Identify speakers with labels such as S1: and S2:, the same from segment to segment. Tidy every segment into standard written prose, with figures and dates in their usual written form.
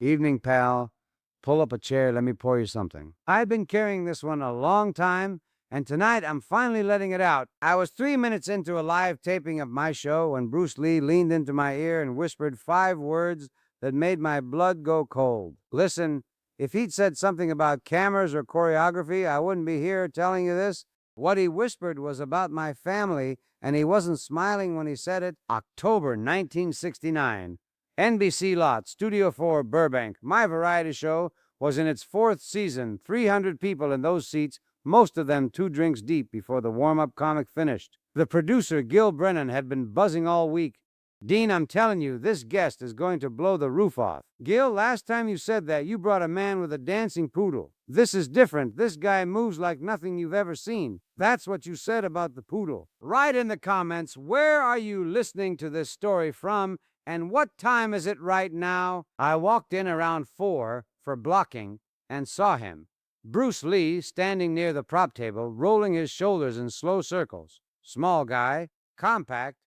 S1: Evening, pal. Pull up a chair, let me pour you something. I've been carrying this one a long time, and tonight I'm finally letting it out. I was 3 minutes into a live taping of my show when Bruce Lee leaned into my ear and whispered 5 words that made my blood go cold. Listen, if he'd said something about cameras or choreography, I wouldn't be here telling you this. What he whispered was about my family, and he wasn't smiling when he said it. October 1969. NBC lot, Studio 4, Burbank. My variety show was in its 4th season. 300 people in those seats, most of them 2 drinks deep before the warm-up comic finished. The producer, Gil Brennan, had been buzzing all week. Dean, I'm telling you, this guest is going to blow the roof off. Gil, last time you said that, you brought a man with a dancing poodle. This is different. This guy moves like nothing you've ever seen. That's what you said about the poodle. Write in the comments, where are you listening to this story from? And what time is it right now? I walked in around 4 for blocking and saw him. Bruce Lee standing near the prop table, rolling his shoulders in slow circles. Small guy, compact,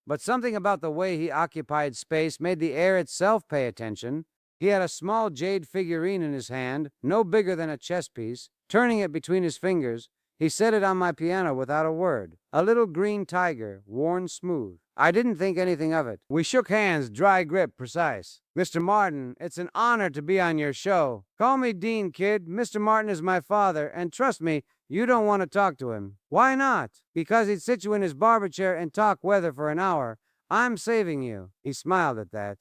S1: but something about the way he occupied space made the air itself pay attention. He had a small jade figurine in his hand, no bigger than a chess piece. Turning it between his fingers, he set it on my piano without a word. A little green tiger, worn smooth. I didn't think anything of it. We shook hands, dry grip, precise. Mr. Martin, it's an honor to be on your show. Call me Dean, kid. Mr. Martin is my father, and trust me, you don't want to talk to him. Why not? Because he'd sit you in his barber chair and talk weather for an hour. I'm saving you. He smiled at that.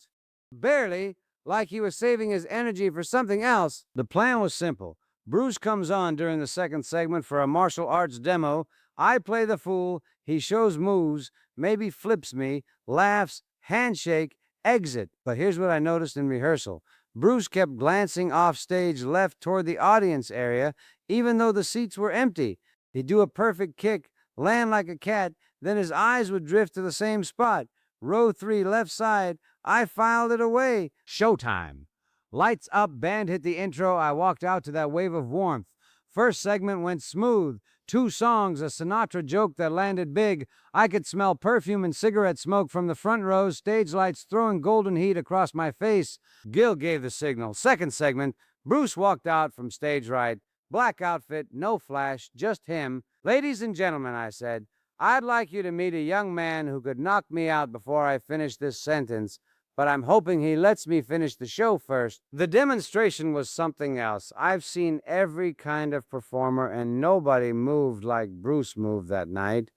S1: Barely, like he was saving his energy for something else. The plan was simple. Bruce comes on during the 2nd segment for a martial arts demo. I play the fool. He shows moves, maybe flips me, laughs, handshake, exit. But here's what I noticed in rehearsal. Bruce kept glancing off stage left toward the audience area, even though the seats were empty. He'd do a perfect kick, land like a cat, then his eyes would drift to the same spot. Row 3, left side. I filed it away. Showtime. Lights up, band hit the intro. I walked out to that wave of warmth. First segment went smooth. 2 songs, a Sinatra joke that landed big. I could smell perfume and cigarette smoke from the front rows, stage lights throwing golden heat across my face. Gil gave the signal. 2nd segment, Bruce walked out from stage right. Black outfit, no flash, just him. Ladies and gentlemen, I said, I'd like you to meet a young man who could knock me out before I finish this sentence, but I'm hoping he lets me finish the show first. The demonstration was something else. I've seen every kind of performer, and nobody moved like Bruce moved that night.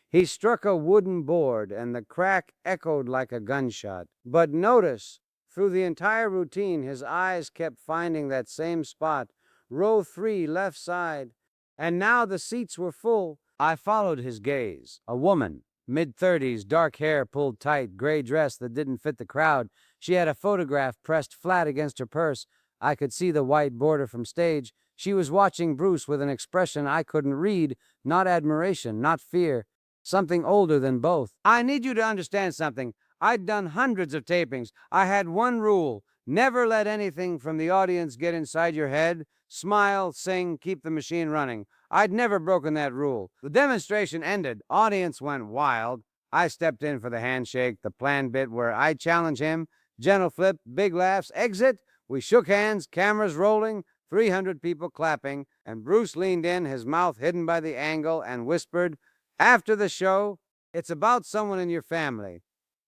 S1: He struck a wooden board, and the crack echoed like a gunshot. But notice, through the entire routine, his eyes kept finding that same spot, row 3, left side. And now the seats were full. I followed his gaze. A woman, mid-30s, dark hair pulled tight, gray dress that didn't fit the crowd. She had a photograph pressed flat against her purse. I could see the white border from stage. She was watching Bruce with an expression I couldn't read, not admiration, not fear, something older than both. I need you to understand something. I'd done hundreds of tapings. I had one rule: never let anything from the audience get inside your head. Smile, sing, keep the machine running. I'd never broken that rule. The demonstration ended. Audience went wild. I stepped in for the handshake, the planned bit where I challenge him. Gentle flip, big laughs, exit. We shook hands, cameras rolling, 300 people clapping, and Bruce leaned in, his mouth hidden by the angle, and whispered, after the show, it's about someone in your family.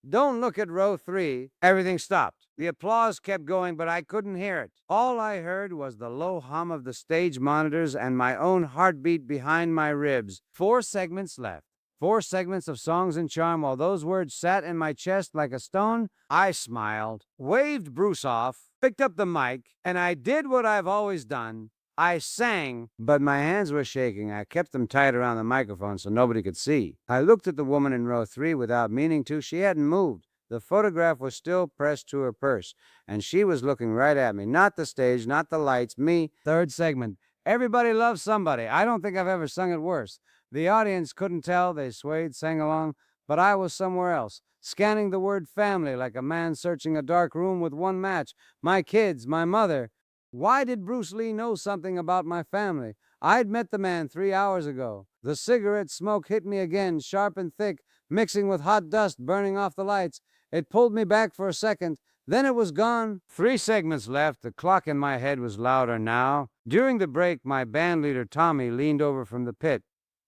S1: Don't look at row 3. Everything stopped. The applause kept going, but I couldn't hear it. All I heard was the low hum of the stage monitors and my own heartbeat behind my ribs. 4 segments left. 4 segments of songs and charm. While those words sat in my chest like a stone, I smiled, waved Bruce off, picked up the mic, and I did what I've always done. I sang, but my hands were shaking. I kept them tight around the microphone so nobody could see. I looked at the woman in row 3 without meaning to. She hadn't moved. The photograph was still pressed to her purse, and she was looking right at me. Not the stage, not the lights, me. 3rd segment. Everybody loves somebody. I don't think I've ever sung it worse. The audience couldn't tell. They swayed, sang along, but I was somewhere else, scanning the word family like a man searching a dark room with one match. My kids, my mother. Why did Bruce Lee know something about my family? I'd met the man 3 hours ago. The cigarette smoke hit me again, sharp and thick, mixing with hot dust burning off the lights. It pulled me back for a second, Then it was gone. 3 segments left. The clock in my head was louder now. During the break, my bandleader Tommy leaned over from the pit.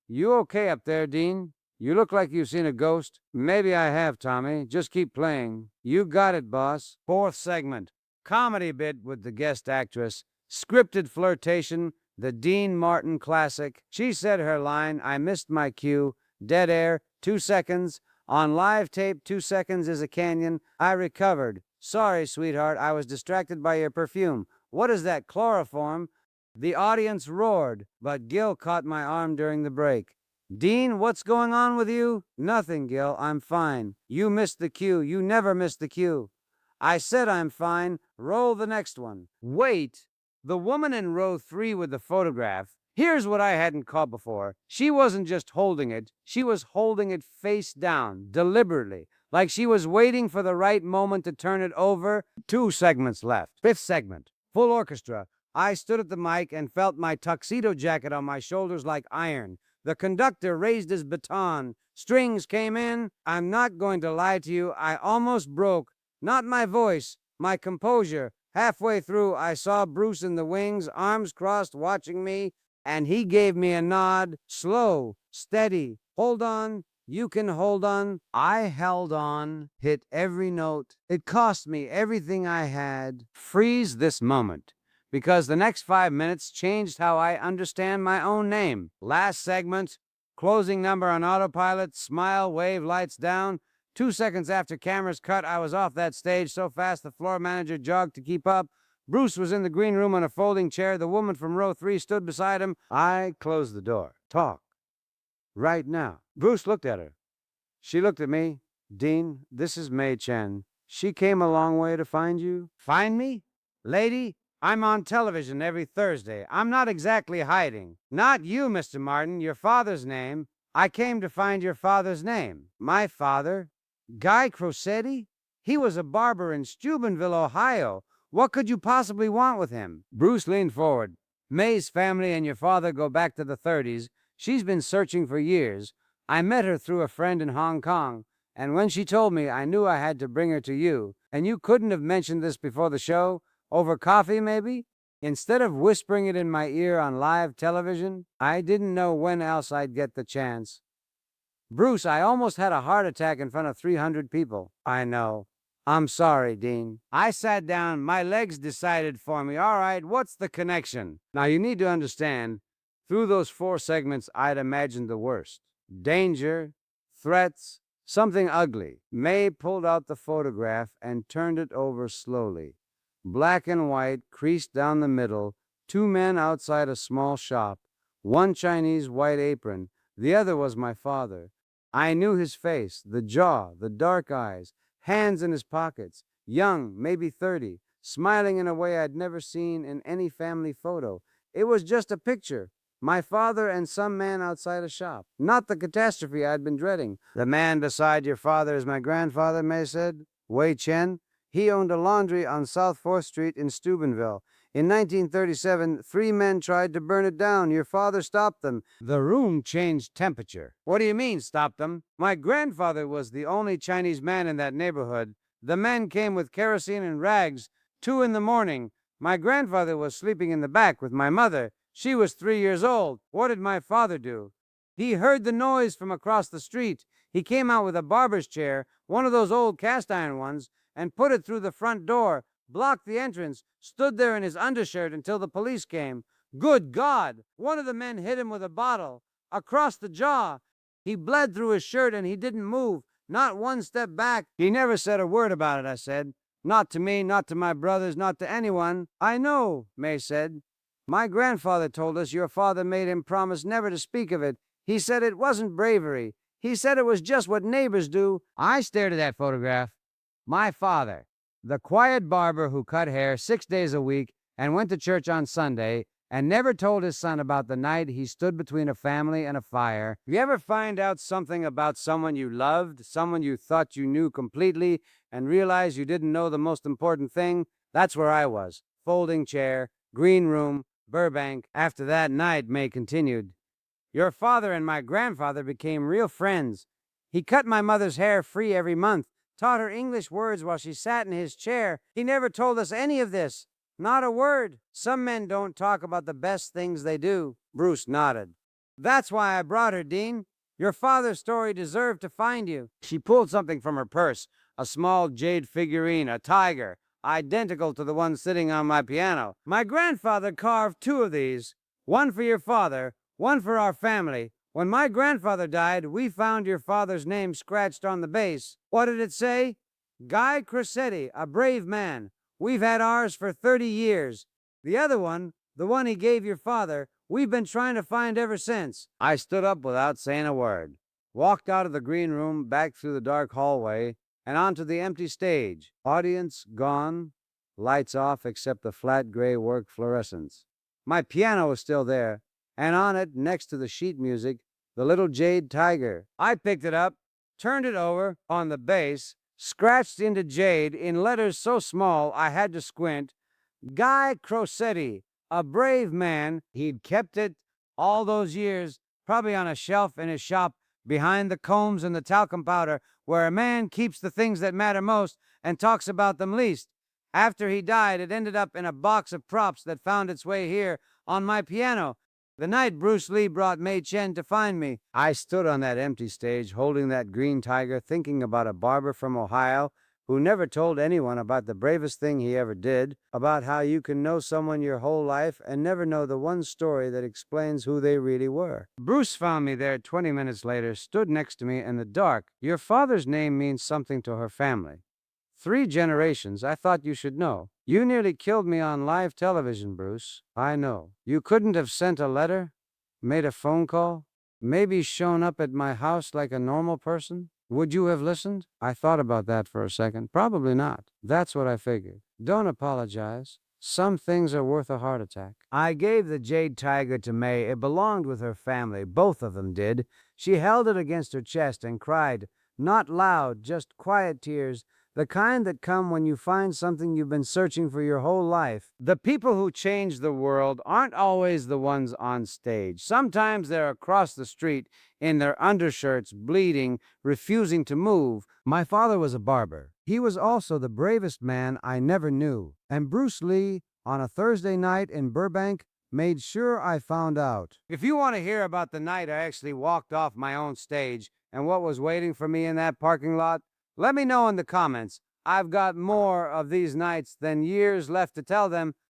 S1: You okay up there, Dean? You look like you've seen a ghost. Maybe I have, Tommy. Just keep playing. You got it, boss. 4th segment. Comedy bit with the guest actress. Scripted flirtation. The Dean Martin classic. She said her line, I missed my cue. Dead air, 2 seconds. On live tape, 2 seconds is a canyon. I recovered. Sorry, sweetheart, I was distracted by your perfume. What is that, chloroform? The audience roared, but Gil caught my arm during the break. Dean, what's going on with you? Nothing, Gil, I'm fine. You missed the cue. You never missed the cue. I said I'm fine. Roll the next one. Wait. The woman in row 3 with the photograph. Here's what I hadn't caught before. She wasn't just holding it. She was holding it face down, deliberately, like she was waiting for the right moment to turn it over. 2 segments left. 5th segment. Full orchestra. I stood at the mic and felt my tuxedo jacket on my shoulders like iron. The conductor raised his baton. Strings came in. I'm not going to lie to you. I almost broke. Not my voice, my composure. Halfway through, I saw Bruce in the wings, arms crossed, watching me, and he gave me a nod. Slow, steady. Hold on. You can hold on. I held on, hit every note. It cost me everything I had. Freeze this moment, because the next 5 minutes changed how I understand my own name. Last segment, closing number on autopilot, smile, wave, lights down. 2 seconds after cameras cut, I was off that stage so fast the floor manager jogged to keep up. Bruce was in the green room on a folding chair. The woman from row 3 stood beside him. I closed the door. Talk. Right now. Bruce looked at her. She looked at me. Dean, this is May Chen. She came a long way to find you. Find me? Lady, I'm on television every Thursday. I'm not exactly hiding. Not you, Mr. Martin, your father's name. I came to find your father's name. My father? Guy Crosetti? He was a barber in Steubenville, Ohio. What could you possibly want with him? Bruce leaned forward. May's family and your father go back to the 30s. She's been searching for years. I met her through a friend in Hong Kong, and when she told me, I knew I had to bring her to you. And you couldn't have mentioned this before the show? Over coffee, maybe? Instead of whispering it in my ear on live television? I didn't know when else I'd get the chance. Bruce, I almost had a heart attack in front of 300 people. I know. I'm sorry, Dean. I sat down. My legs decided for me. All right, what's the connection? Now, you need to understand, through those 4 segments, I'd imagined the worst. Danger, threats, something ugly. May pulled out the photograph and turned it over slowly. Black and white, creased down the middle, 2 men outside a small shop, one Chinese white apron, the other was my father. I knew his face, the jaw, the dark eyes, hands in his pockets, young, maybe 30, smiling in a way I'd never seen in any family photo. It was just a picture. My father and some man outside a shop. Not the catastrophe I'd been dreading. The man beside your father is my grandfather, May said. Wei Chen. He owned a laundry on South 4th Street in Steubenville. In 1937, 3 men tried to burn it down. Your father stopped them. The room changed temperature. What do you mean, stopped them? My grandfather was the only Chinese man in that neighborhood. The men came with kerosene and rags. 2 in the morning. My grandfather was sleeping in the back with my mother. She was 3 years old. What did my father do? He heard the noise from across the street. He came out with a barber's chair, one of those old cast iron ones, and put it through the front door, blocked the entrance, stood there in his undershirt until the police came. Good God! One of the men hit him with a bottle, across the jaw. He bled through his shirt and he didn't move, not one step back. He never said a word about it, I said. Not to me, not to my brothers, not to anyone. I know, May said. My grandfather told us your father made him promise never to speak of it. He said it wasn't bravery. He said it was just what neighbors do. I stared at that photograph. My father, the quiet barber who cut hair 6 days a week and went to church on Sunday and never told his son about the night he stood between a family and a fire. You ever find out something about someone you loved, someone you thought you knew completely, and realize you didn't know the most important thing? That's where I was. Folding chair, green room, Burbank. After that night, May continued, your father and my grandfather became real friends. He cut my mother's hair free every month. taught her English words while she sat in his chair. He never told us any of this. Not a word. Some men don't talk about the best things they do. Bruce nodded. That's why I brought her, Dean. Your father's story deserved to find you. She pulled something from her purse, a small jade figurine, a tiger, identical to the one sitting on my piano. My grandfather carved two of these, one for your father, one for our family. When my grandfather died, we found your father's name scratched on the base. What did it say? Guy Crossetti, a brave man. We've had ours for 30 years. The other one, the one he gave your father, we've been trying to find ever since. I stood up without saying a word, walked out of the green room, back through the dark hallway, and onto the empty stage. Audience gone, lights off except the flat gray work fluorescents. My piano was still there, and on it, next to the sheet music, the little jade tiger. I picked it up, turned it over on the bass, scratched into jade in letters so small I had to squint. Guy Crossetti, a brave man. He'd kept it all those years, probably on a shelf in his shop behind the combs and the talcum powder, where a man keeps the things that matter most and talks about them least. After he died, it ended up in a box of props that found its way here on my piano. The night Bruce Lee brought Mei Chen to find me, I stood on that empty stage holding that green tiger, thinking about a barber from Ohio who never told anyone about the bravest thing he ever did, about how you can know someone your whole life and never know the one story that explains who they really were. Bruce found me there 20 minutes later, stood next to me in the dark. Your father's name means something to her family. 3 generations. I thought you should know. You nearly killed me on live television, Bruce. I know. You couldn't have sent a letter? Made a phone call? Maybe shown up at my house like a normal person? Would you have listened? I thought about that for a second. Probably not. That's what I figured. Don't apologize. Some things are worth a heart attack. I gave the jade tiger to May. It belonged with her family. Both of them did. She held it against her chest and cried. Not loud, just quiet tears, the kind that come when you find something you've been searching for your whole life. The people who change the world aren't always the ones on stage. Sometimes they're across the street in their undershirts, bleeding, refusing to move. My father was a barber. He was also the bravest man I never knew. And Bruce Lee, on a Thursday night in Burbank, made sure I found out. If you want to hear about the night I actually walked off my own stage and what was waiting for me in that parking lot, let me know in the comments. I've got more of these nights than years left to tell them.